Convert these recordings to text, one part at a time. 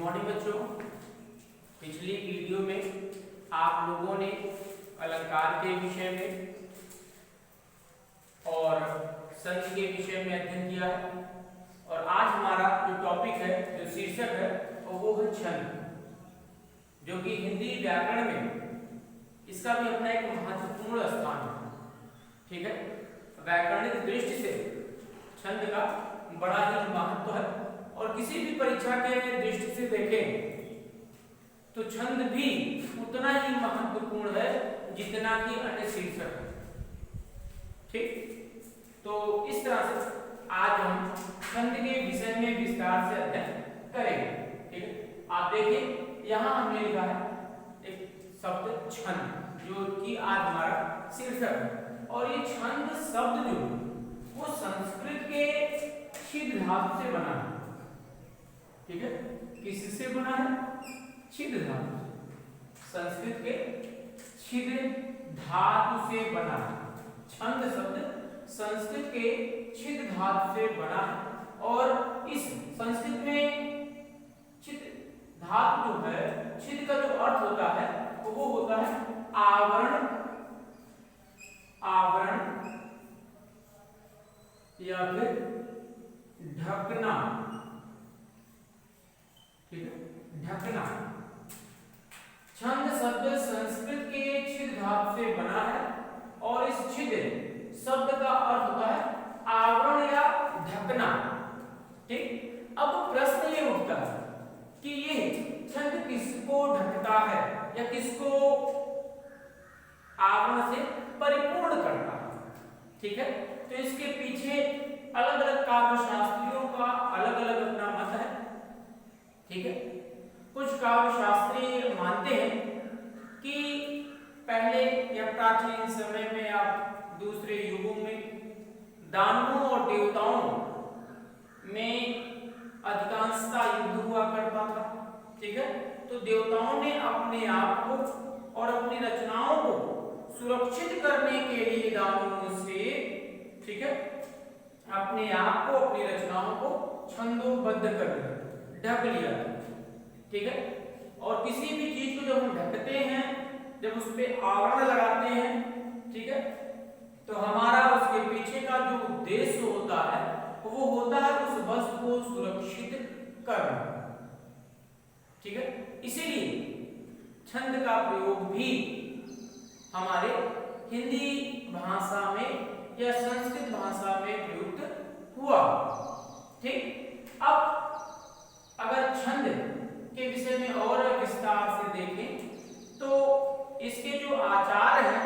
Morning बच्चों, पिछली video में आप लोगों ने अलंकार के विषय में और संधि के विषय में अध्ययन किया है और आज हमारा जो टॉपिक है, जो शीर्षक है वो है छंद, जो कि हिंदी व्याकरण में इसका भी अपना एक महत्वपूर्ण स्थान है। ठीक है, व्याकरणिक दृष्टि से छंद का बड़ा ही महत्व है और किसी भी परीक्षा के दृष्टि से देखें तो छंद भी उतना ही महत्वपूर्ण है जितना कि अन्य शीर्षक है। ठीक, तो इस तरह से आज हम छंद के विषय में विस्तार से अध्ययन करेंगे। ठीक है, आप देखिए यहाँ हमने लिखा है एक शब्द छंद, जो कि आज हमारा शीर्षक है। और ये छंद शब्द जो वो संस्कृत के छिद धातु से बना है। ठीक है, किससे बना है? छिद धातु, संस्कृत के छिद धातु से बना है। छंद शब्द संस्कृत के छिद धातु से बना है और इस संस्कृत में छिद धातु जो है, छिद का जो अर्थ होता है वो होता है आवरण, आवरण या फिर ढकना। ठीक है, ढकना। छंद शब्द संस्कृत के छिद धातु से बना है और इस छिद शब्द का अर्थ होता है आवरण या ढकना। ठीक, अब प्रश्न ये उठता है कि ये छंद किसको ढकता है या किसको आवरण से परिपूर्ण करता है। ठीक है, तो इसके पीछे अलग अलग काव्य शास्त्रियों का अलग अलग अपना मत है। ठीक है, कुछ काव्य शास्त्री मानते हैं कि पहले या प्राचीन समय में या दूसरे युगों में दानवों और देवताओं में अधिकांशता युद्ध हुआ करता था। ठीक है, तो देवताओं ने अपने आप को और अपनी रचनाओं को सुरक्षित करने के लिए दानवों से, ठीक है, अपने आप को, अपनी रचनाओं को छंदोबद्ध कर लिया, ढक लिया। ठीक है, और किसी भी चीज को जब हम ढकते हैं, जब उस पे आवरण लगाते हैं, ठीक है, तो हमारा उसके पीछे का जो उद्देश्य होता है वो होता है उस वस्तु को सुरक्षित करना। ठीक है, इसीलिए छंद का प्रयोग भी हमारे हिंदी भाषा में या संस्कृत भाषा में प्रयुक्त हुआ। ठीक, अब अगर छंद के विषय में और विस्तार से देखें तो इसके जो आचार हैं,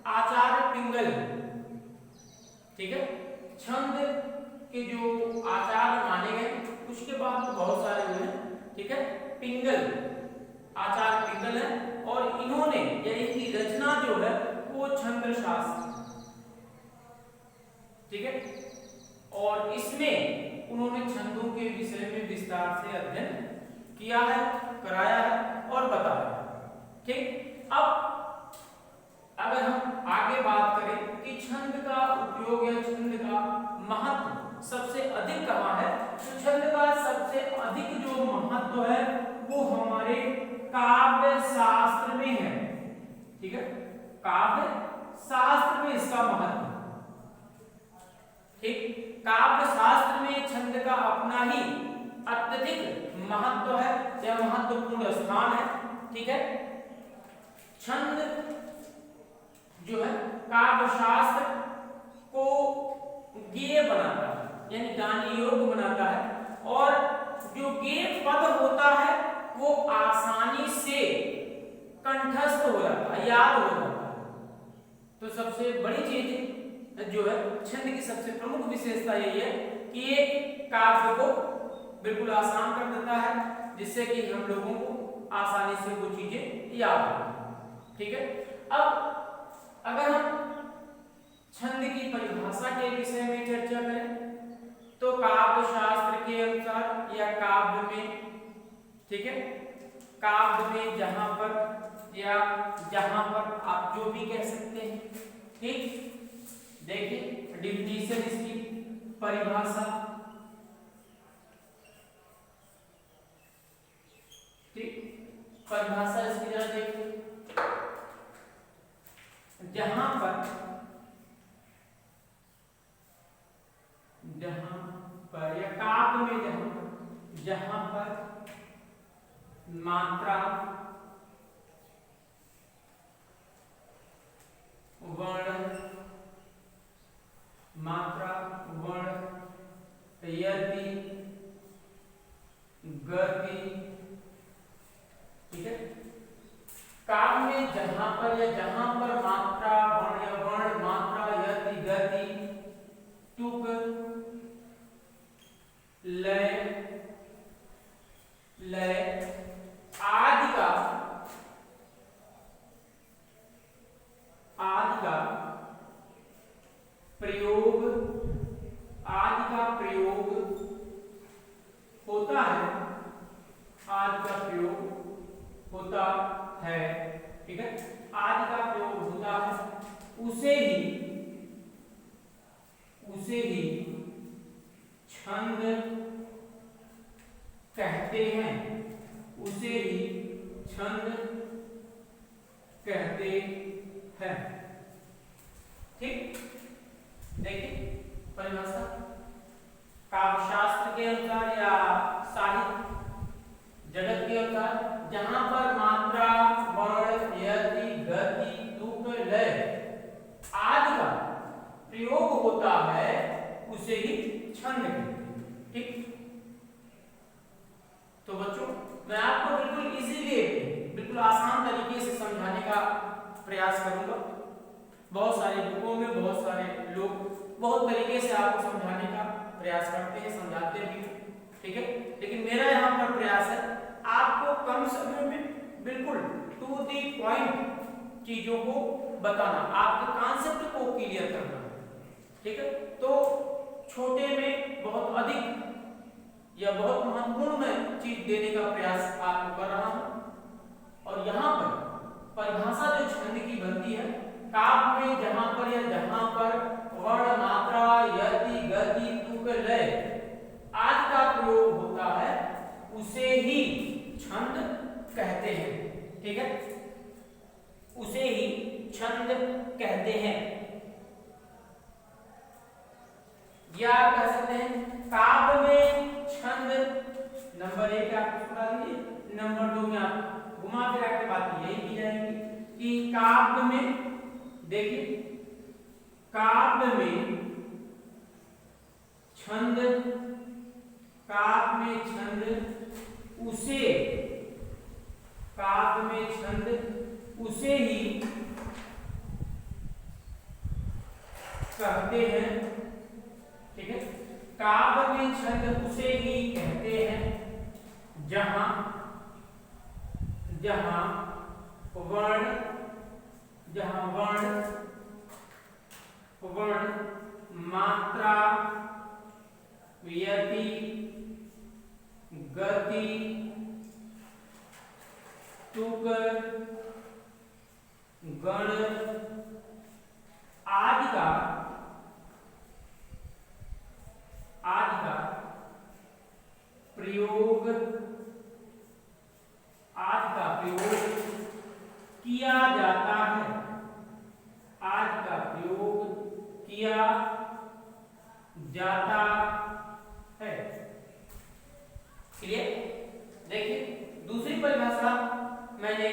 आचार पिंगल। ठीक है, छंद के जो आचार माने गए उसके बाद तो बहुत सारे हुए हैं। ठीक है, पिंगल, आचार पिंगल है और इन्होंने या इनकी रचना जो है वो छंद शास्त्र। ठीक है, और इसमें उन्होंने छंदों के विषय में विस्तार से अध्ययन किया है, कराया है और बताया। ठीक, अब अगर हम आगे बात करें कि छंद का उपयोग या छंद का महत्व सबसे अधिक कहाँ है, तो छंद का सबसे अधिक जो महत्व है वो हमारे काव्य शास्त्र में है। ठीक है, काव्य शास्त्र में इसका महत्व। ठीक, काव्य शास्त्र में छंद का अपना ही अत्यधिक महत्व है या महत्वपूर्ण स्थान है। ठीक है, छंद जो है काव्य शास्त्र को गेय बनाता है, यानी गाने योग्य बनाता है और जो गेय पद होता है वो आसानी से कंठस्थ हो जाता है, याद हो जाता है। तो सबसे बड़ी चीज जो है छंद की सबसे प्रमुख विशेषता यही है कि ये काव्य को बिल्कुल आसान कर देता है, जिससे कि हम लोगों को आसानी से वो चीजें याद हो। ठीक है, अब अगर हम छंद की परिभाषा के विषय में चर्चा करें तो काव्य शास्त्र के अनुसार या काव्य में, ठीक है, काव्य में जहां पर या जहां पर आप जो भी कह सकते हैं। ठीक, देखिए डिफिनीशन, इसकी परिभाषा परिभाषा इसकी जरा देखिए, जहां पर या काव्य में जहां पर मात्रा, वर्ण, यदि, गति, ठीक है। काव्य में जहां पर मात्रा, वर्ण, मात्रा, यदि, गति, तुक, लय आदि का प्रयोग होता है, ठीक है। आदि का प्रयोग होता है, उसे ही छंद कहते हैं, ठीक। देखिए परिभाषा काव्य शास्त्र के अनुसार या साहित्य जगत के अनुसार, जहां पर मात्रा, वर्ण, यदि, गति, तुक, लय आदि का प्रयोग होता है उसे ही छंद कहते हैं, ठीक। तो बच्चों मैं आपको बिल्कुल इजीली, बिल्कुल आसान तरीके से समझाने का प्रयास करूंगा। बहुत सारे बुकों में बहुत सारे लोग बहुत तरीके से आपको समझाने का प्रयास करते हैं, समझाते भी, ठीक है। लेकिन मेरा यहाँ पर प्रयास है आपको कम समय में बिल्कुल टू द पॉइंट चीजों को बताना, आपके कॉन्सेप्ट को क्लियर करना, ठीक है। तो छोटे में बहुत अधिक या बहुत महत्वपूर्ण चीज देने का प्रयास आपको कर रहा हूं। और यहाँ पर परिभाषा जो छंद की बनती है, काव्य में जहां पर वर्ण, मात्रा, यदि, गति, तुक, लय आदि का प्रयोग होता है उसे ही छंद कहते हैं, ठीक है। उसे ही छंद कहते हैं, या आप कह सकते हैं काव्य में छंद। नंबर 1 आप सुना दीजिए, नंबर 2 में आप घुमा फिरा के बात यही की जाएगी कि काव्य में, देखिए काव्य में छंद उसे ही कहते हैं, ठीक है। काव्य में छंद उसे ही कहते हैं जहां वर्ण, मात्रा, यदि, गति, तुक, गण आदि का प्रयोग किया जाता है, क्लियर। देखिए दूसरी परिभाषा मैंने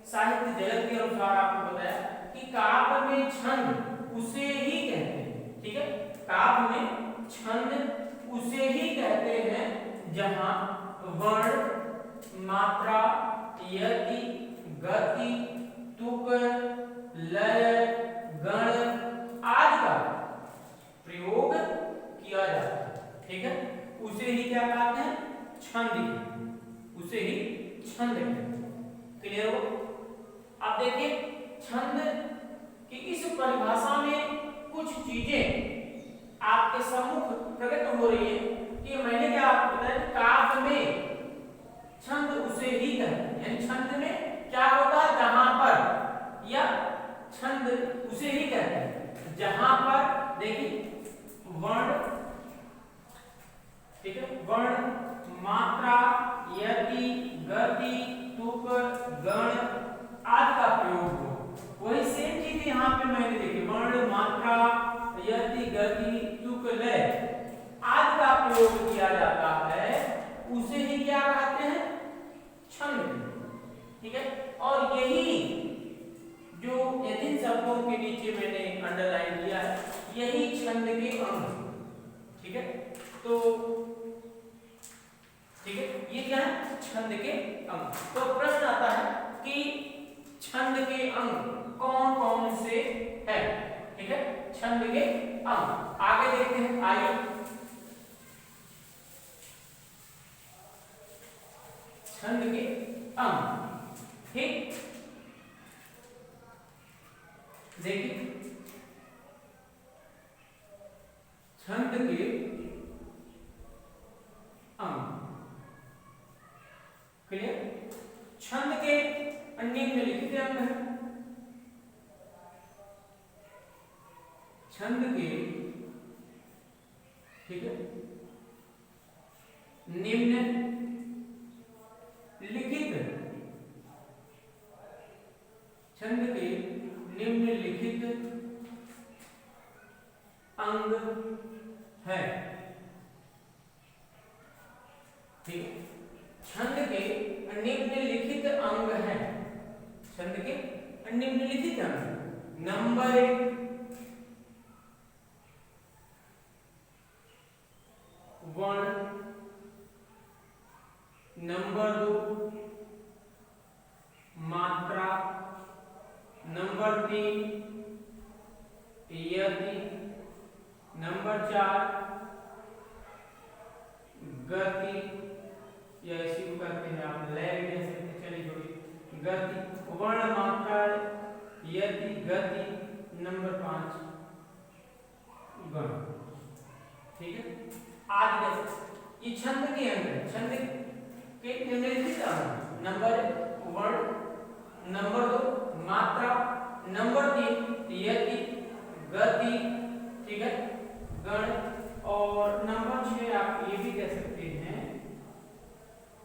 साहित्य जगत के अनुसार आपको बताया कि काव्य में छंद उसे ही कहते हैं, ठीक है। काव्य में छंद उसे ही कहते हैं जहां वर्ण, मात्रा, यदि, गति, तुक, लय, गण आदि का प्रयोग किया जाता है, ठीक है। उसे ही क्या कहते हैं? छंद। उसे ही छंद कहते हैं। क्लियर हो? अब देखिए छंद की इस परिभाषा में कुछ चीजें आपके सम्मुख प्रकट हो रही है कि मैंने क्या आपको बताया, काव्य में छंद उसे ही कहते हैं, यानी छंद में क्या होता है, जहां पर, या छंद उसे ही कहते हैं जहां पर देखिए वर्ण, ठीक है, वर्ण, मात्रा, यदि, गति, तुक गण आदि का प्रयोग हो। वही सेम चीज यहाँ पे मैंने देखी, वर्ण मात्रा यति गति तुक लय आदि का प्रयोग किया जाता है, उसे ही क्या कहते हैं, छंद। ठीक है, और यही जो जिन शब्दों के नीचे मैंने अंडरलाइन किया है, यही छंद के अंग। ठीक है, तो ठीक है, ये क्या है, छंद के अंग। तो प्रश्न आता है कि छंद के अंग कौन कौन से है। ठीक है, छंद के अंग आगे देखते हैं, आइए। छंद के अंग, ठीक, देखिए छंद के अंग, क्लियर। छंद के निम्नलिखित अंग है। छंद के, ठीक है, निम्न लिखित, छंद के निम्नलिखित अंग है। ठीक है, छंद के निम्नलिखित अंग है। छंद के निम्नलिखित अंग, नंबर 1 वर्ण, नंबर 2 मात्रा, नंबर 3 यति, नंबर 4 गति, या इसी को कहते हैं आप लय भी कह सकते हैं, चलिए छोड़िए, गति, वर्ण मात्रा यति गति, नंबर 5 गण। ठीक है, आज ये छंद के अंग है। छंद के निम्नलिखित अंग, नंबर 1 वर्ण, नंबर 2 मात्रा, नंबर 3 यति गति, ठीक है, गण, और नंबर 6 आप ये भी कह सकते हैं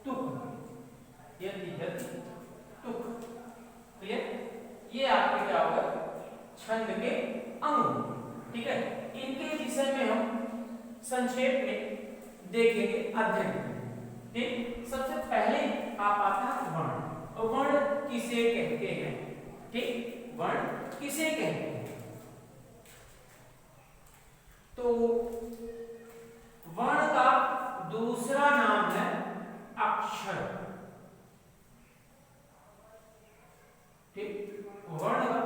तुक, यति गति तुक। क्लियर, ये आपके क्या होगा, छंद के अंग। ठीक है, इनके विषय में हम संक्षेप में देखेंगे, अध्ययन करेंगे। ठीक, सबसे पहले आप आता है वर्ण। वर्ण किसे कहते हैं? ठीक, वर्ण किसे कहते हैं? तो वर्ण का दूसरा नाम है अक्षर। ठीक, वर्ण का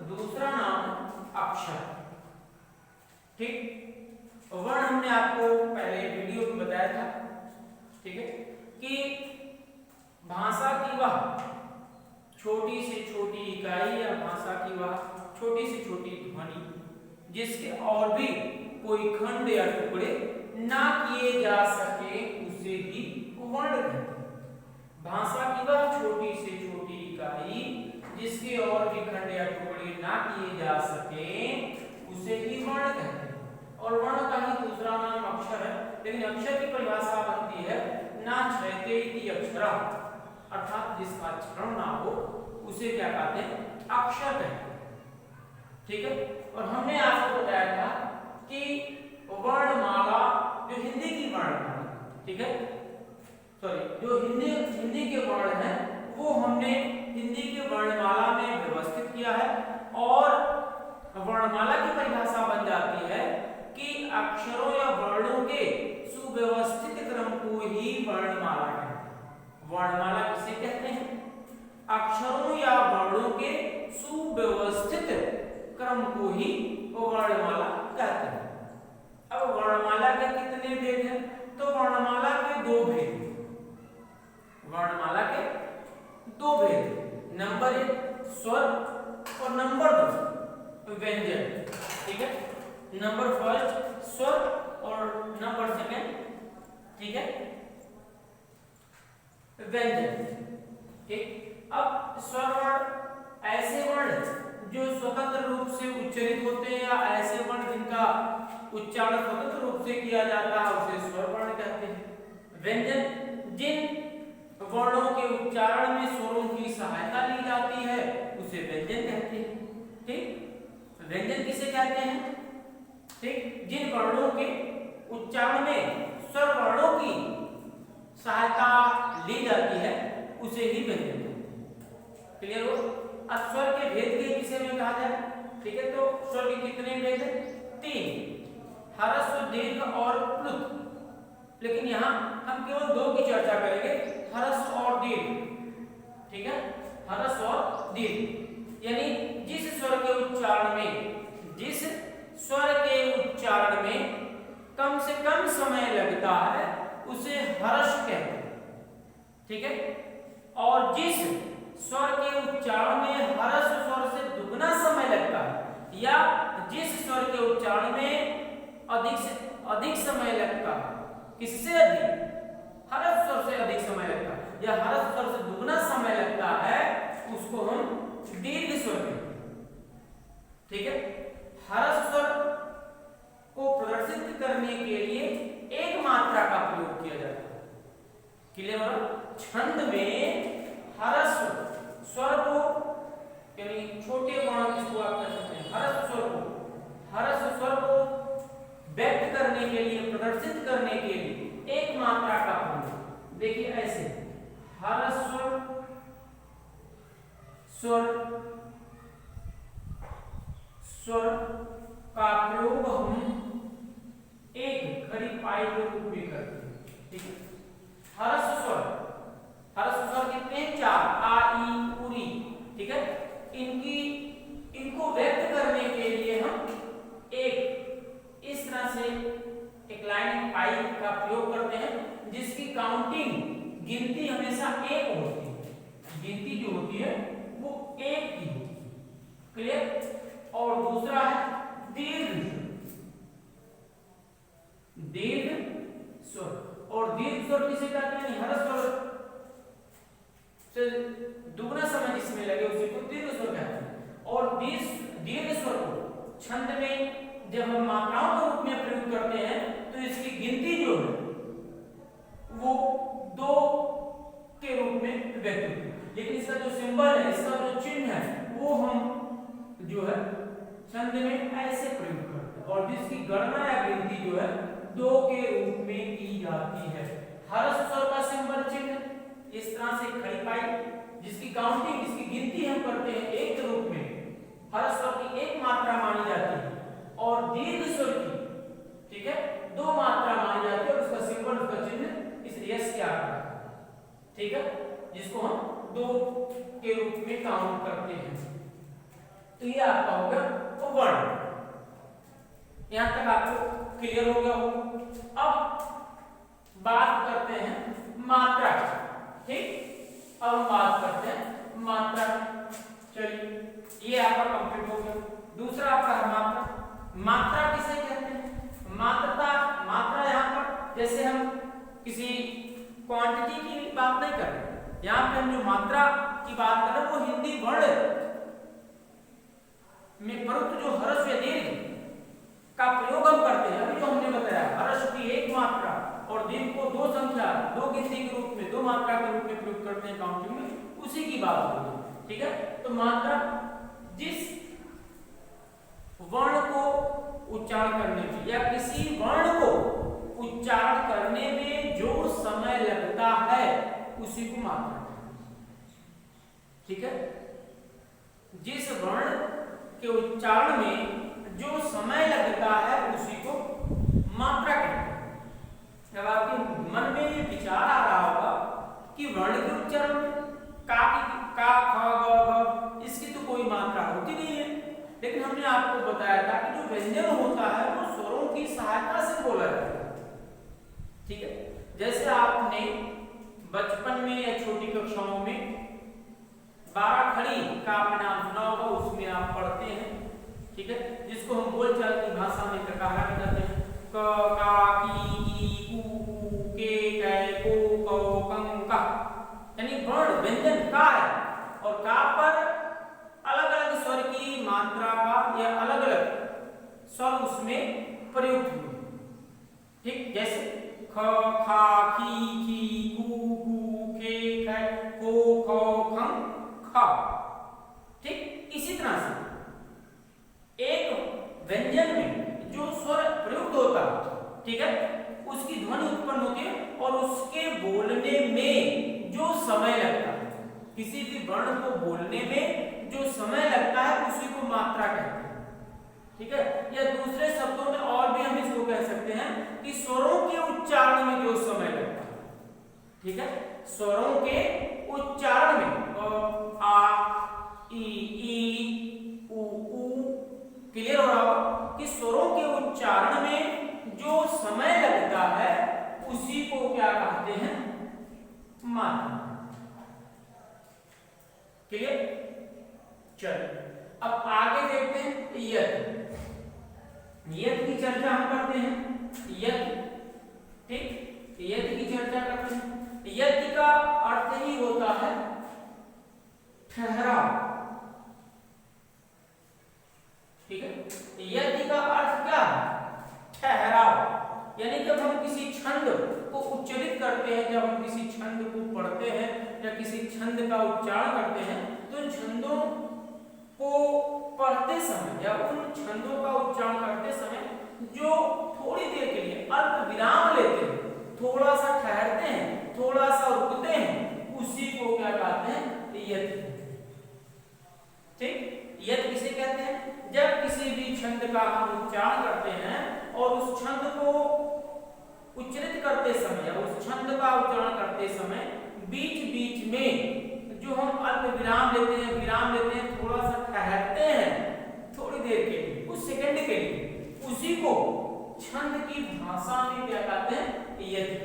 दूसरा नाम अक्षर। ठीक, वर्ण हमने आपको पहले वीडियो में बताया था, ठीक है, कि भाषा की वह छोटी से छोटी इकाई या भाषा की वह छोटी से छोटी ध्वनि जिसके और भी कोई खंड या टुकड़े ना किए जा सके उसे ही वर्ण कहते हैं। भाषा की वह छोटी से छोटी इकाई जिसके और भी खंड या टुकड़े ना किए जा सके उसे ही वर्ण कहते हैं। और वर्ण का ही दूसरा नाम अक्षर है, लेकिन अक्षर की परिभाषा बनती है ना छयते इति अक्षरा, अर्थात जिसका क्षरण ना हो उसे क्या कहते हैं, अक्षर कहते हैं। ठीक है, और हमने आपको बताया था कि वर्णमाला जो हिंदी की वर्णमाला, ठीक है, सॉरी, जो हिंदी के वर्ण हैं वो हमने हिंदी के वर्णमाला में व्यवस्थित किया है, और वर्णमाला की परिभाषा बन जाती है कि अक्षरों या वर्णों के सुव्यवस्थित क्रम को ही वर्णमाला कहते हैं। वर्णमाला किसे कहते हैं? अक्षरों या वर्णों के सुव्यवस्थित क्रम को ही वर्णमाला कहते हैं। अब वर्णमाला के कितने भेद हैं? तो वर्णमाला के 2 भेद, वर्णमाला के 2 भेद, नंबर 1 स्वर और नंबर 2 व्यंजन। ठीक है, नंबर 1 स्वर और नंबर 2, ठीक है, व्यंजन। ठीक, अब स्वर वर्ण ऐसे वर्ण जो स्वतंत्र रूप से उच्चारित होते हैं या ऐसे वर्ण जिनका उच्चारण स्वतंत्र रूप से किया जाता है उसे स्वर वर्ण कहते हैं। व्यंजन जिन वर्णों के उच्चारण में स्वरों की सहायता ली जाती है उसे व्यंजन कहते हैं। ठीक, व्यंजन किसे कहते हैं? ठीक, जिन वर्णों के उच्चारण में स्वर वर्णों की सहायता ली जाती है उसे ही व्यंजन कहते हैं। क्लियर हो? अब स्वर के भेद के विषय में कहा जाए, ठीक है, तो स्वर के कितने भेद हैं? 3, ह्रस्व, दीर्घ और प्लुत। लेकिन यहाँ हम केवल 2 की चर्चा करेंगे, ह्रस्व और दीर्घ। ठीक है, ह्रस्व और दीर्घ, यानी जिस स्वर के उच्चारण में कम से कम समय लगता है उसे हर्ष कहते हैं। ठीक है, और जिस स्वर के उच्चारण में हर्ष स्वर से दुगना समय लगता है या जिस स्वर के उच्चारण में अधिक से अधिक समय लगता है, किससे अधिक? हर्ष स्वर से अधिक समय लगता है या हर्ष स्वर से दुगना समय लगता है, उसको हम दीर्घ स्वर कहते हैं। ठीक है, हर्ष स्वर को प्रदर्शित करने के लिए एक मात्रा का प्रयोग किया जाता है। क्लियर? छंद में हर्ष स्वर को, यानी छोटे वर्ण जिसको आप कह सकते हैं, हर्ष स्वर को व्यक्त करने के लिए, प्रदर्शित करने के लिए एक मात्रा का प्रयोग। देखिए ऐसे, हर्ष स्वर का प्रयोग हम एक खड़ी पाई के रूप में करते हैं। ठीक है, हर्ष स्वर कितने हैं? 4, आ, ई, उ, री। ठीक है, इनको व्यक्त करने के लिए हम एक इस तरह से एक लाइन पाई का प्रयोग करते हैं, जिसकी काउंटिंग, गिनती हमेशा 1 होती है। गिनती जो होती है वो 1 की होती है। क्लियर? और दूसरा है दीर्घ स्वर, और दीर्घ स्वर किसे कहते हैं? हर्ष स्वर से दुगना समय जिसमें लगे उसी को दीर्घ स्वर कहते हैं। और दीर्घ स्वर को छंद में जब हम मात्राओं के रूप में प्रयोग करते हैं तो इसकी गिनती जो है वो 2 के रूप में व्यक्त होती है। लेकिन इसका जो सिंबल है, इसका जो चिन्ह है, वो हम जो है छंद में ऐसे प्रयोग करते हैं, और जिसकी गणना या गिनती जो है 2 के रूप में की जाती है। हर्ष स्वर का सिंबल चिन्ह इस तरह से खड़ी पाई, जिसकी काउंटिंग, जिसकी गिनती हम करते हैं 1 के रूप में, हर्ष स्वर की 1 मात्रा मानी जाती है, और दीर्घ स्वर की, ठीक है, 2 मात्रा मानी जाती है, और उसका सिंबल, उसका चिन्ह इस यस के आकार का। ठीक है, जिसको हम 2 के रूप में काउंट करते हैं। तो ये आपका हो गया वर्ण। यहां तक आपको क्लियर हो गया होगा। अब बात करते हैं मात्रा। ठीक, अब हम बात करते हैं मात्रा। चलिए, ये आपका कंप्लीट हो गया। दूसरा आपका है मात्रा। मात्रा किसे कहते हैं? मात्रा यहाँ पर जैसे हम किसी क्वांटिटी की बात नहीं कर रहे, यहाँ पे हम जो मात्रा की बात कर रहे हैं वो हिंदी वर्ण में परंतु जो हर्ष या दीर्घ का प्रयोग हम करते हैं, अभी जो हमने बताया, हर्ष की 1 मात्रा और दीर्घ को 2 संख्या, 2 गिनती के रूप में, 2 मात्रा के रूप में प्रयोग करते हैं काउंटिंग में, उसी की बात हो रही। ठीक है, तो मात्रा जिस वर्ण को उच्चारण करने में या किसी वर्ण को उच्चारण करने में जो समय लगता है उसी को मात्रा कहते हैं। ठीक है, जिस वर्ण के उच्चारण में जो समय लगता है उसी को मात्रा कहते हैं। जब आपके मन में ये विचार आ रहा होगा कि वर्ण के उच्चारण में का, ख, ग, घ, इसकी तो कोई मात्रा होती नहीं है, लेकिन हमने आपको बताया था कि जो व्यंजन होता है वो स्वरों की सहायता से बोला जाता है। ठीक है, जैसे आपने बचपन में या छोटी कक्षाओं में 12 खड़ी का आपने नाम सुना होगा, उसमें आप पढ़ते हैं। ठीक है, जिसको हम बोलचाल की भाषा में ककारा कहते हैं। क, का, की, कू, के, कै, को, कौ, कं, का, यानी वर्ण व्यंजन का है, और का पर अलग अलग स्वर की मात्रा का या अलग अलग स्वर उसमें प्रयुक्त हुए। ठीक, जैसे ख, खा, की, कू, के, कै, को, के बोलने में जो समय लगता है, किसी भी वर्ण को बोलने में जो समय लगता है उसी को मात्रा कहते हैं। ठीक है, या दूसरे शब्दों में और भी हम इसको कह सकते हैं कि स्वरों के उच्चारण में जो समय लगता है। ठीक है, स्वरों के उच्चारण में आ, ई, उ, क्लियर हो रहा होगा कि स्वरों के उच्चारण में जो समय लगता है उसी को क्या कहते हैं? मात्रा। क्लियर? चलिए अब आगे देखते हैं यद। यद की चर्चा हम करते हैं। यद, ठीक, यद की चर्चा करते हैं। यद का अर्थ ही होता है ठहराव। ठीक है, यदि का अर्थ क्या है? ठहराव। यानी जब हम किसी छंद को उच्चारित करते हैं, जब हम किसी छंद को पढ़ते हैं या किसी छंद का उच्चारण करते हैं, तो उन छंदों को पढ़ते समय या उन छंदों का उच्चारण करते समय जो थोड़ी देर के लिए अल्प विराम लेते हैं, थोड़ा सा ठहरते हैं, थोड़ा सा रुकते हैं, उसी को क्या कहते हैं? यद। ठीक, यद किसे कहते हैं? जब किसी भी छंद का हम उच्चारण करते हैं और उस छंद को उच्चारित करते समय या उस छंद का उच्चारण करते समय बीच बीच में जो हम अल्प विराम लेते हैं, थोड़ा सा ठहरते हैं, थोड़ी देर के लिए, कुछ सेकंड के लिए, उसी को छंद की भाषा में क्या कहते हैं? यदि।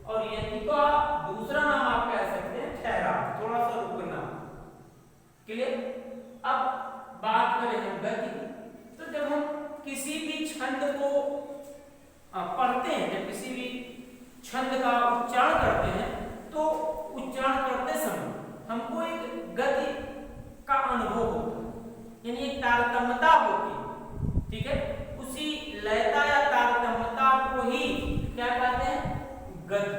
और यदि का दूसरा नाम आप कह सकते हैं ठहराव, थोड़ा सा रुकना। क्लियर? अब बात करें हम गति। तो जब हम किसी भी छंद को पढ़ते हैं, जब किसी भी छंद का उच्चारण करते हैं, तो उच्चारण करते समय हमको एक गति का अनुभव होता है, यानी एक तारतम्यता होती है। ठीक है, उसी लयता या तारतम्यता को ही क्या कहते हैं? गति।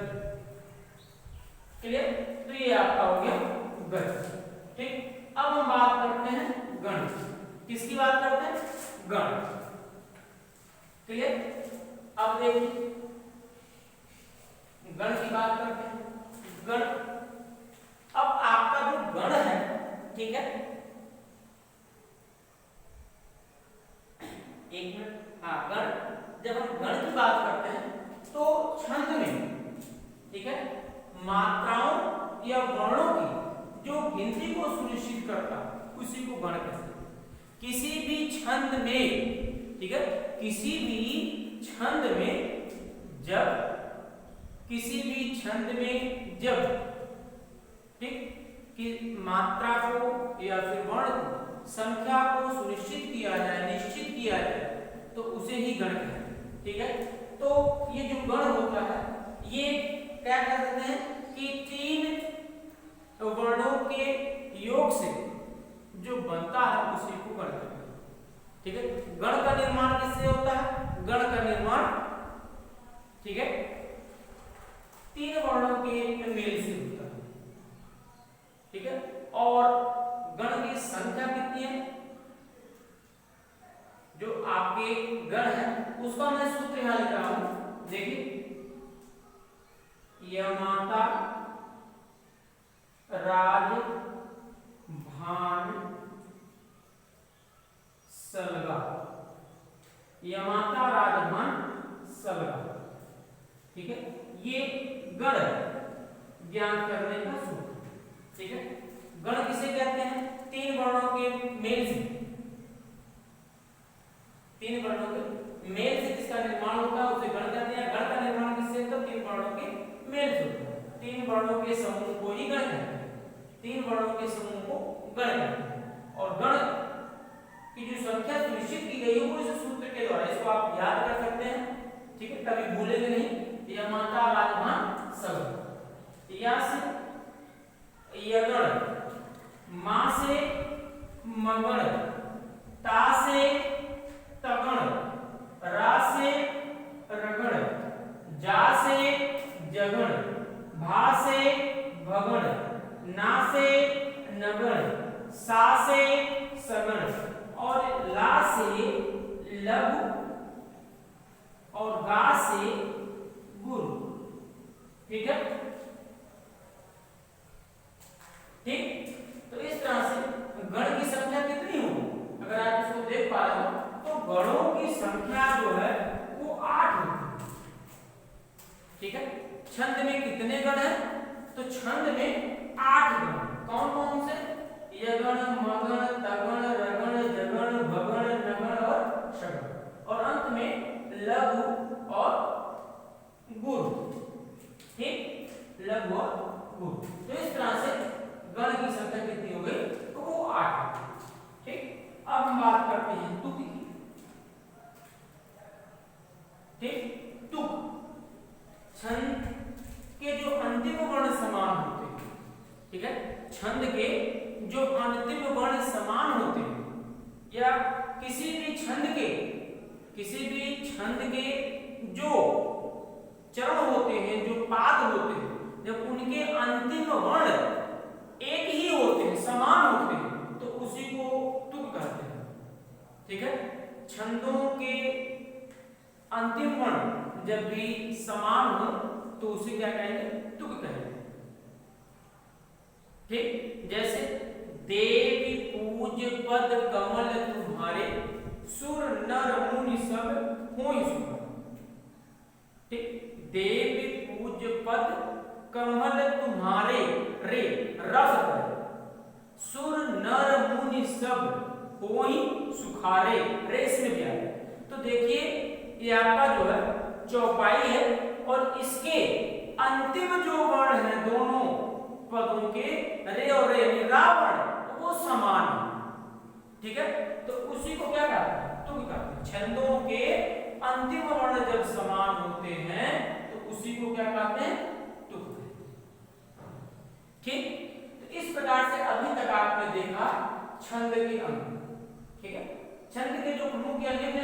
क्लियर? तो ये आपका हो गया गति। ठीक, अब हम बात करते हैं गण। किसकी बात करते हैं? गण। क्लियर? अब देखिए गण की बात करते हैं। गण, अब आपका जो गण है, ठीक है, एक मिनट, हाँ, गण, जब हम गण की बात करते हैं तो छंद में, ठीक है, मात्राओं या वर्णों की जो गिनती को सुनिश्चित करता है उसी को गण कहते हैं। किसी भी छंद में, ठीक है, किसी भी छंद में जब, किसी भी छंद में जब, ठीक, कि मात्रा को या फिर वर्ण को, संख्या को सुनिश्चित किया जाए, निश्चित किया जाए, तो उसे ही गण कहते हैं। ठीक है, तो ये जो गण होता है ये क्या कहते हैं कि 3 वर्णों के योग से जो बनता है उसी को गण कहते हैं। ठीक है, गण का निर्माण किससे होता है? गण का निर्माण, ठीक है, 3 वर्णों के मेल से होता है। ठीक है, और गण की संख्या कितनी है? जो आपके गण है उसका मैं सूत्र यहां लिख रहा हूं, देखिए, यमाता, राज, भान, सलगा। यमाता, राज, भान, सलगा। ठीक है, ये गण ज्ञान करने का सूत्र। ठीक है, गण किसे कहते हैं? 3 वर्णों के मेल से, 3 वर्णों के मेल से जिसका निर्माण होता है उसे गण कहते हैं। गण का निर्माण किससे होता है? 3 वर्णों के मेल से होता है। 3 वर्णों के समूह को ही गण कहते हैं। 3 वर्णों के समूह को गण कहते हैं। और गण की जो संख्या सुनिश्चित की गई है वो इस सूत्र के द्वारा, इसको आप याद कर सकते हैं। ठीक है, कभी भूलेंगे नहीं। यमाता, राजभान, सब, या से यगण, मा से मगण, ता से तगण, रा से रगण, जा से जगण, भा से भगण, ना से नगण, सा से सगण, और ला से लघु, और गा से गुरु। ठीक है, छंद में कितने गण हैं? तो छंद में 8 गण। कौन कौन से? यगण, मगण, तगण, रगण, जगण, भगण, नगण और षगण, और अंत में लघु और गुरु। ठीक, लघु और गुरु। तो इस तरह से गण की संख्या कितनी हो गई? तो वो 8। ठीक, अब हम बात करते हैं तुक की। ठीक, तुक छंद के जो अंतिम वर्ण समान होते हैं। ठीक है, छंद के जो अंतिम वर्ण समान होते हैं, या किसी भी छंद के जो चरण होते हैं, जो पाद होते हैं, जब उनके अंतिम वर्ण एक ही होते हैं, समान होते हैं, तो उसी को तुक कहते हैं। ठीक है, छंदों के अंतिम वर्ण जब भी समान हो तो उसे क्या कहेंगे? तुक कहेंगे। ठीक, जैसे देवी पूज पद कमल तुम्हारे, सुर नर मुनि सब होई सुख। ठीक, देवी पूज पद कमल तुम्हारे, रे रस है, सुर नर मुनि सब होई सुखारे, रेस में भी आया। तो देखिए ये आपका जो है चौपाई है, और इसके अंतिम जो वर्ण है दोनों पदों के, रे और रे यानी रावण, तो वो समान है। ठीक है, तो उसी को क्या कहते हैं? तुक कहते हैं। छंदों के अंतिम वर्ण जब समान होते हैं तो उसी को क्या कहते हैं? तुक कहते हैं। ठीक, तो इस प्रकार से अभी तक आपने देखा छंद के अंग। ठीक है, छंद के जो प्रमुख या निम्न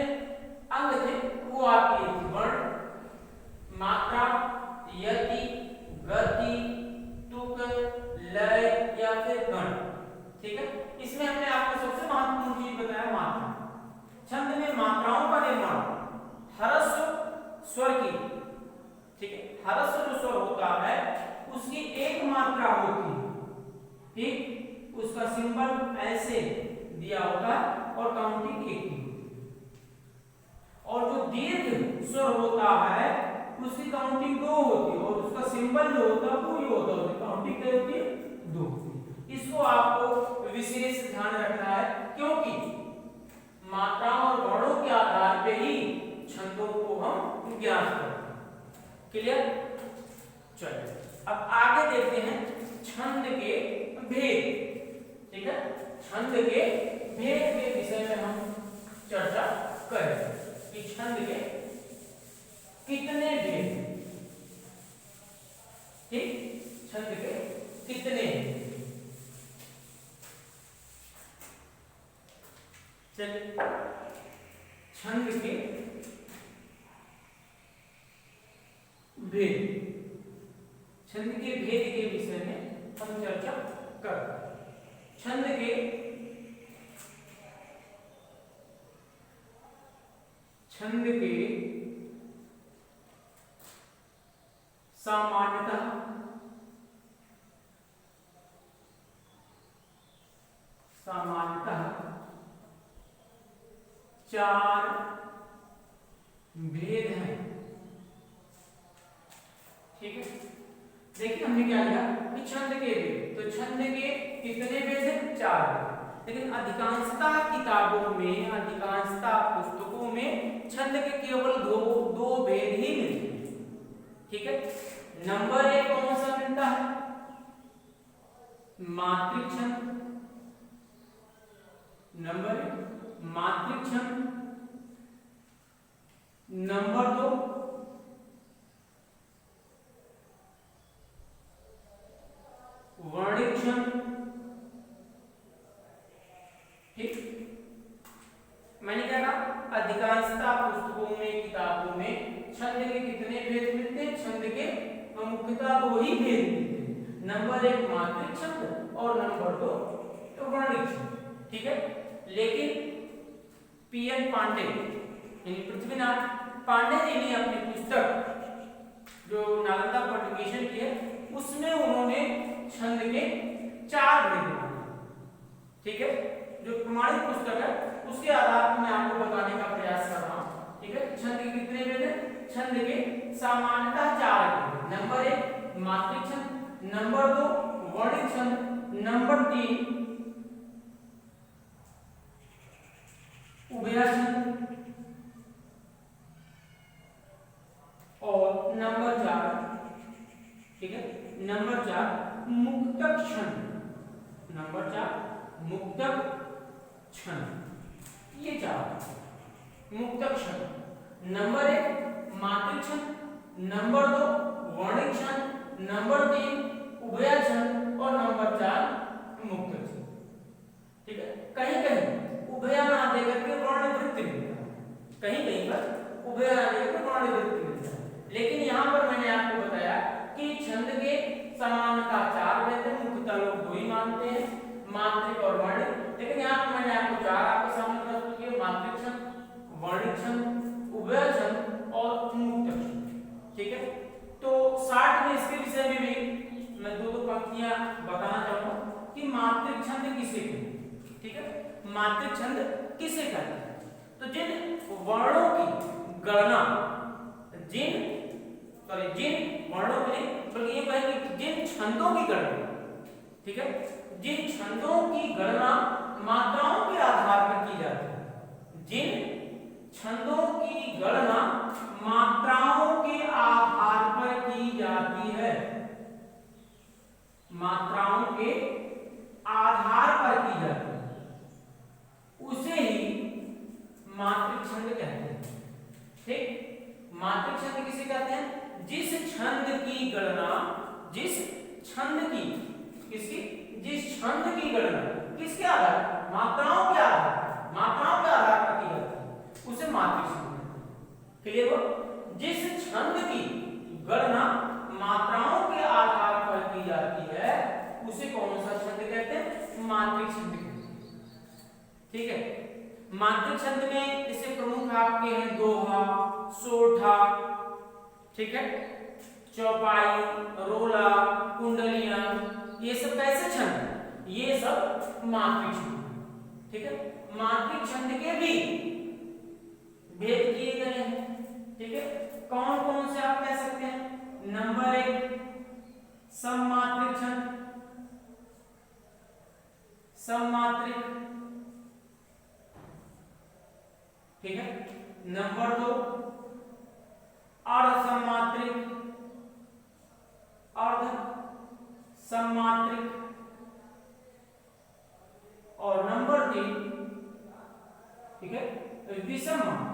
अंग थे वो आपके वर्ण, मात्रा, यति, गति, तुक, लय या फिर गण। ठीक है, इसमें हमने आपको सबसे महत्वपूर्ण चीज बताया मात्रा। छंद में मात्राओं का निर्माण ह्रस्व स्वर की। ठीक है, ह्रस्व जो स्वर होता है उसकी एक मात्रा होती है। ठीक, उसका सिंबल ऐसे दिया होता है और काउंटिंग 1 की। और जो दीर्घ स्वर होता है उसकी काउंटिंग 2 होती है, और उसका सिंबल जो होता है वो ये होता है, उसकी काउंटिंग क्या होती है? 2। इसको आपको विशेष ध्यान रखना है, क्योंकि मात्राओं और वर्णों के आधार पे ही छंदों को हम ज्ञात करते हैं। क्लियर? चलिए अब आगे देखते हैं छंद के भेद। ठीक है, छंद के भेद के विषय में हम चर्चा करें कि छंद के कितने भेद। ठीक, छंद के कितने भेद। चलिए छंद के भेद, छंद के भेद के विषय में हम चर्चा करते हैं। छंद के सामान्यतः चार भेद हैं। ठीक है, देखिए हमने क्या लिया कि छंद के भेद, तो छंद के कितने भेद हैं? 4 भेद। लेकिन अधिकांशतः किताबों में, अधिकांशतः पुस्तकों में छंद के केवल दो भेद ही मिलते हैं। ठीक है, नंबर 1 कौन सा मिलता है? मात्रिक छंद। नंबर 1 मात्रिक छंद। नंबर 2 वर्णिक छंद। ठीक, मैंने क्या कहा? अधिकांशतः पुस्तकों में, किताबों में छंद के कितने भेद मिलते हैं? छंद के मुख्यतः 2 ही भेद मिलते हैं। नंबर 1 मात्रिक छंद और नंबर 2 वर्णिक छंद। ठीक है, लेकिन पीएन पांडे यानी पृथ्वीनाथ पांडे जी ने अपनी पुस्तक जो नालंदा पब्लिकेशन की है उसमें उन्होंने छंद के 4 भेद माने। ठीक है, जो प्रमाणित पुस्तक है उसके आधार पर मैं आपको बताने का प्रयास कर रहा हूं। ठीक है, छंद के कितने भेद हैं? छंद के सामान्यतः 4 भेद। नंबर 1 मात्रिक छंद, नंबर 2 वर्णिक छंद, नंबर 3 उभयछंद और नंबर 4, ठीक है, नंबर 4 मुक्तक छंद, नंबर 4 मुक्तक छंद। ये 4 मुक्तक छंद। नंबर 1 मात्रिक छंद, नंबर 2 वर्णिक छंद, नंबर 3 उभयछंद और नंबर 4 मुक्तक छंद। ठीक है, कहीं कहीं उभया ना देकर के वर्णवृत्ति मिलता है, कहीं कहीं पर उभया ना देकर के वर्णवृत्ति मिलता है, लेकिन यहाँ पर मैंने आपको बताया कि छंद के समानता 4 भेद है, मुख्यतः लोग 2 ही मानते हैं, मात्रिक और वर्णिक, लेकिन यहाँ पर मैंने आपको 4 आपके सामने प्रस्तुत किए, मात्रिक छंद, वर्णिक छंद, उभयछंद और मुक्तक छंद। ठीक है, तो 60 में इसके विषय में भी मैं 2 पंक्तियां बताना चाहूंगा कि मात्रिक छंद किसे कहते हैं। ठीक है, मात्रिक छंद किसे कहते हैं? तो जिन वर्णों की गणना जिन वर्णों की बल्कि ये कहेंगे जिन छंदों की गणना, ठीक है, जिन छंदों की गणना मात्राओं के आधार पर की जाती है, जिन छंदों की गणना मात्राओं के आधार पर की जाती है, मात्राओं के आधार पर की जाती है, उसे ही मात्रिक छंद कहते हैं। ठीक, मात्रिक छंद किसे कहते हैं? जिस छंद की गणना किसके आधार, मात्राओं के आधार पर की जाती है, उसे मात्रिक छंद कहते हैं। क्लियर हो? जिस छंद की गणना मात्राओं के आधार पर की जाती है, उसे कौन सा छंद कहते हैं? मात्रिक छंद कहते हैं। ठीक है, मात्रिक छंद में इसे प्रमुख आपके हैं दोहा, सोठा, ठीक है, चौपाई, रोला, कुंडलियां, ये सब कैसे छंद? ये सब मात्रिक छंद। ठीक है, मात्रिक छंद के भी भेद किए गए हैं। ठीक है, कौन कौन से आप कह सकते हैं? नंबर 1 सममात्रिक छंद, सममात्रिक, ठीक है, नंबर 2 अर्धसममात्रिक, अर्धसममात्रिक और नंबर 3, ठीक है, विषम मात्रिक।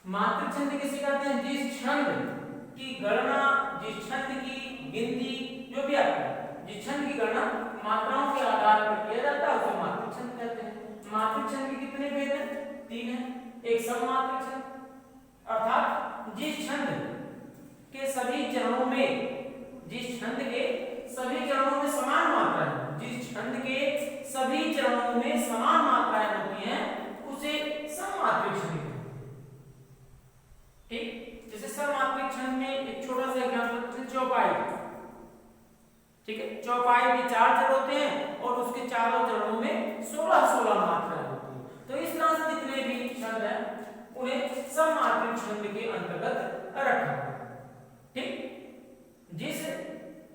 मात्रिक छंद किसे कहते हैं? जिस छंद की गणना, जिस छंद की गिनती, जो भी आपका जिस छंद की गणना मात्राओं के आधार पर किया जाता है, उसे मात्रिक छंद कहते हैं। मात्रिक छंद के कितने भेद हैं? 3 हैं। एक सममात्रिक छंद, अर्थात जिस छंद के सभी चरणों में समान मात्राएं, जिस छंद के सभी चरणों में समान मात्राएं होती हैं, उसे सममात्रिक छंद कहते हैं। ठीक, जैसे सममात्रिक छंद में एक छोटा सा एग्जांपल, चौपाई, ठीक है, चौपाई में 4 चरण होते हैं और उसके चारों चरणों में 16 मात्राएं होती हैं। तो इस तरह से जितने भी छंद हैं उन्हें सममात्रिक छंद के अंतर्गत रखा है। ठीक, जिस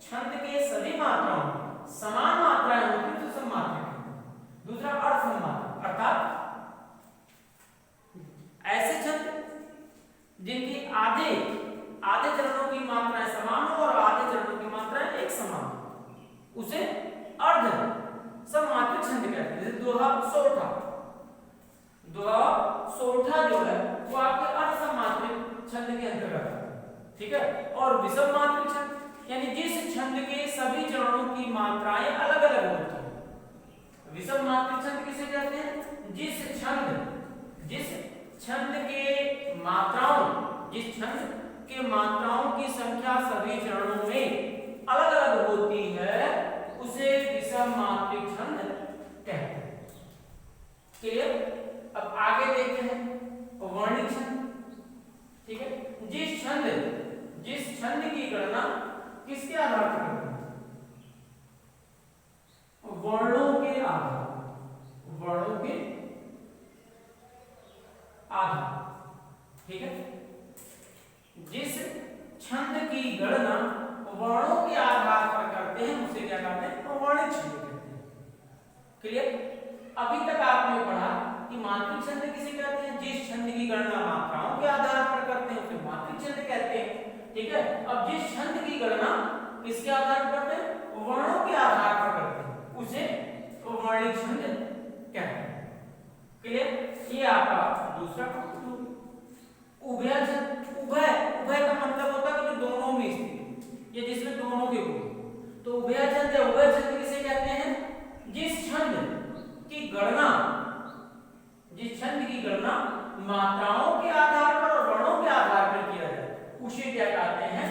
छंद के सभी मात्राओं में समान मात्राएं होती हैं तो सममात्रिक। दूसरा अर्धसममात्रिक, अर्थात ऐसे छंद जिनकी आधे चरणों की मात्राएं समान हो और आधे चरणों की मात्राएं एक समान, उसे अर्ध सममात्रिक छंद कहते हैं। जैसे दोहा, सोठा, जो है वो आपके अर्ध सममात्रिक छंद के अंतर्गत है। ठीक है, और विषम मात्रिक छंद यानी जिस छंद के सभी चरणों की मात्राएं अलग अलग होती हैं। विषम मात्रिक छंद किसे कहते हैं? जिस छंद के मात्राओं की संख्या सभी चरणों में अलग अलग होती है, उसे विषम मात्रिक छंद कहते हैं। क्लियर? अब आगे देखते हैं वर्णिक छंद। ठीक है, जिस छंद की गणना किसके आधार पर करते हैं? वर्णों के आधार, ठीक है। अब जिस छंद की गणना किसके आधार पर करते हैं, वर्णों के आधार पर करते हैं, उसे वर्णिक छंद कहते हैं। क्लियर। ये आपका दूसरा पंक्ति। उभय छंद, उभय उभय का मतलब होता है कि जो दोनों में स्थित, ये जिसमें दोनों के गुण। तो उभय छंद या उभय छंद किसे कहते हैं, जिस छंद की गणना मात्राओं के आधार पर और वर्णों के आधार पर किया जाए, उसे क्या कहते हैं,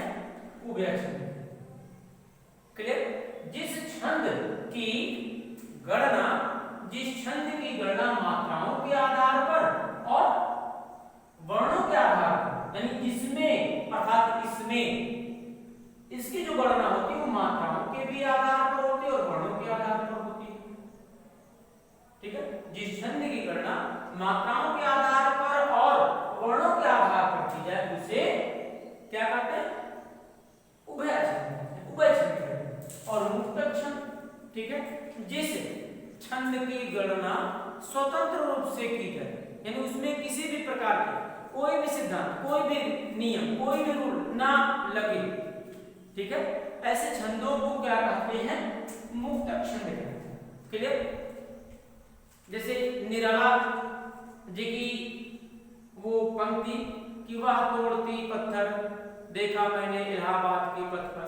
उभय छंद। क्लियर। जिस छंद की गणना मात्राओं के आधार पर और वर्णों के आधार पर, यानी इसमें अर्थात इसमें इसकी जो गणना होती है वो मात्राओं के भी आधार पर होती है और वर्णों के आधार पर होती है। ठीक है। जिस छंद की गणना मात्राओं के आधार पर और वर्णों के आधार पर की जाए, उसे क्या कहते हैं, उभय छंद, उभय छंद। और मुक्तक छंद, ठीक है, जिस छंद की गणना स्वतंत्र रूप से की जाए, यानी उसमें किसी भी प्रकार के कोई भी सिद्धांत, कोई भी नियम, कोई भी रूल ना लगे, ठीक है, ऐसे छंदों को क्या कहते हैं, मुक्तक छंद कहते हैं। क्लियर। जैसे निराला जी की वो पंक्ति कि वह तोड़ती पत्थर देखा मैंने इलाहाबाद के पथ पर,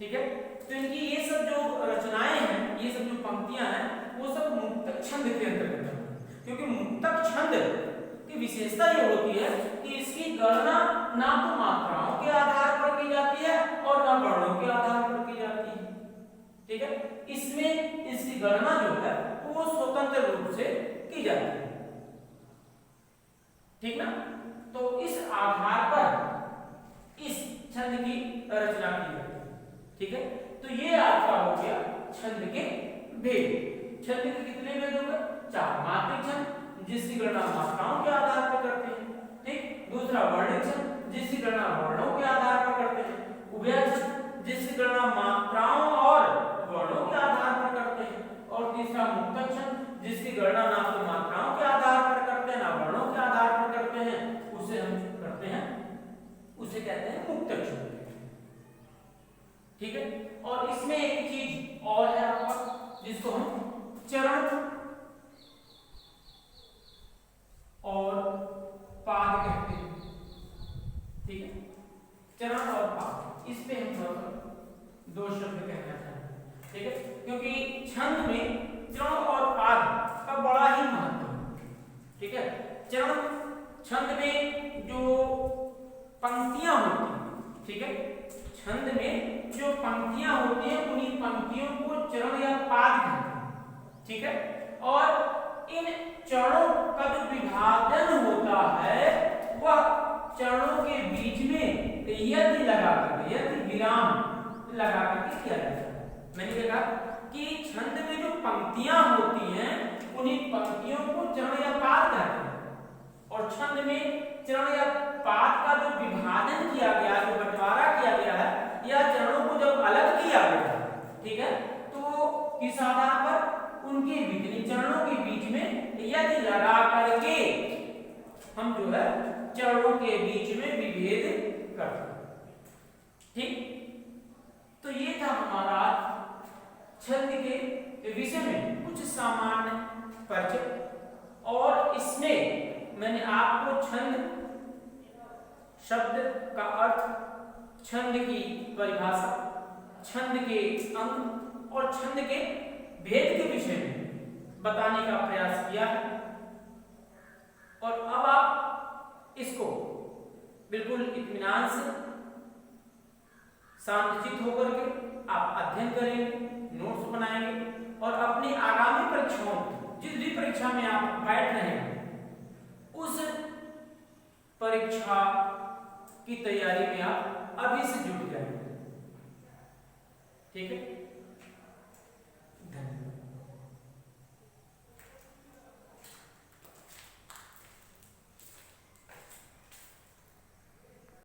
ठीक है। तो इनकी ये सब जो रचनाएं हैं, ये सब जो पंक्तियां हैं, वो सब मुक्तक छंद के अंतर्गत है। क्योंकि मुक्तक छंद की विशेषता ये होती है कि इसकी गणना ना तो मात्राओं के आधार पर की जाती है और ना वर्णों के आधार पर की जाती है, ठीक है। इसमें इसकी गणना जो है वो स्वतंत्र रूप से की जाती है, ठीक ना। तो इस आधार पर इस छंद की रचना की जाती है, ठीक है। तो ये आपका हो गया छंद के भेद। छंद के कितने भेद हो गए, 4। मात्रिक छंद जिसकी गणना मात्राओं के आधार पर करते हैं, ठीक। दूसरा वर्णिक छंद जिसकी गणना वर्णों के आधार पर करते हैं। उभय छंद जिसकी गणना मात्राओं और वर्णों के आधार पर करते हैं। और तीसरा मुक्तक छंद जिसकी गणना ना तो मात्राओं के आधार पर करते हैं ना वर्णों के आधार पर करते हैं, उसे हम करते हैं, उसे कहते हैं मुक्तक छंद, ठीक है। और इसमें एक चीज और है आपका, जिसको हम चरण और पाद कहते हैं, ठीक है। चरण और पाद, इस पे हम थोड़ा दो शब्द कहना चाहेंगे, ठीक है। क्योंकि छंद में चरण और पाद का बड़ा ही महत्व है, ठीक है। चरण छंद में जो पंक्तियां होती हैं, ठीक है, छंद में जो पंक्तियां होती हैं उन्हीं पंक्तियों को चरण या पाद कहते हैं, ठीक है। और इन चरणों का जो विभाजन होता है वह चरणों के बीच में यदि लगा करके, यदि विराम लगा करके किया जाता है। मैंने कहा कि छंद में जो पंक्तियां होती हैं उन्हीं पंक्तियों को चरण या पाद कहते हैं, और छंद में चरण या पाद का जो विभाजन किया गया, जो बंटवारा किया गया है, या चरणों को जब अलग किया गया, ठीक है, तो किस आधार पर, उनके बीच, चरणों के बीच में यदि लगा करके हम जो है चरणों के बीच में विभेद करते हैं, ठीक। तो ये था हमारा छंद के विषय में कुछ सामान्य परिचय, और इसमें मैंने आपको छंद शब्द का अर्थ, छंद की परिभाषा, छंद के अंग और छंद के भेद के विषय में बताने का प्रयास किया है। और अब आप इसको बिल्कुल इत्मीनान से, शांतचित्त होकर के आप अध्ययन करेंगे, नोट्स बनाएंगे, और अपनी आगामी परीक्षाओं, जिस भी परीक्षा में आप बैठ रहे हैं, उस परीक्षा की तैयारी में आप अभी से जुट जाएंगे, ठीक है।